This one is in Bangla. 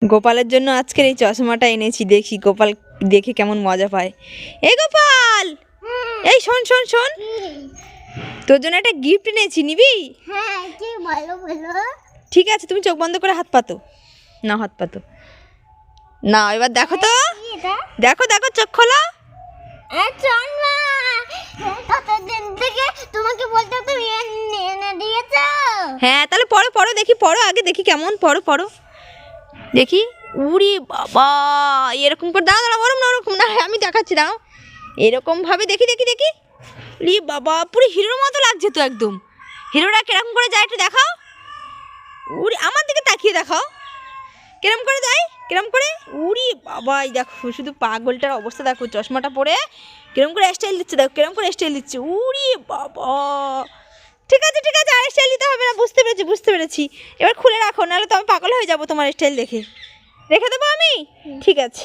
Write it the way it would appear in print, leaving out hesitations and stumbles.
গোপালের জন্য আজকের এই চশমাটা এনেছি, দেখি গোপাল দেখে কেমন মজা পায়। এই গোপাল, এই শোন শোন শোন, তোর জন্য একটা গিফট এনেছি, নিবি? হ্যাঁ, কি ভালো ভালো। ঠিক আছে, তুমি চোখ বন্ধ করে হাত পাতো না, হাত পাতো না। এবার দেখো তো, দেখো দেখো, চোখ খোলো। কতদিন থেকে তোমাকে বলতে তুমি এনে দিয়েছো। হ্যাঁ, তাহলে পড়ো পড়ো, দেখি পড়ো আগে, দেখি কেমন, পড়ো পড়ো দেখি। উরি বাবা, এরকম করে দাঁড়া দাঁড়া, ওরকম না ওরকম না, আমি দেখাচ্ছি, দাঁড়াও এরকম ভাবে, দেখি দেখি দেখি। লি বাবা, পুরো হিরোর মতো লাগছে তো একদম। হিরোরা কিরকম করে যায় একটু দেখাও। উরি, আমার দিকে তাকিয়ে দেখাও কিরম করে যায়, কিরম করে। উরি বাবা, এই দেখো শুধু পাগলটার অবস্থা দেখো, চশমাটা পরে কিরম করে স্টাইল দিচ্ছে, দেখো কিরম করে স্টাইল দিচ্ছে। উরি বাবা, ঠিক আছে ঠিক আছে, আর স্টাইল দিতে হবে না, বুঝতে পেরেছি বুঝতে পেরেছি। এবার খুলে রাখো, নাহলে তো আমি পাগল হয়ে যাবো তোমার স্টাইল দেখে। রেখে দেবো আমি, ঠিক আছে।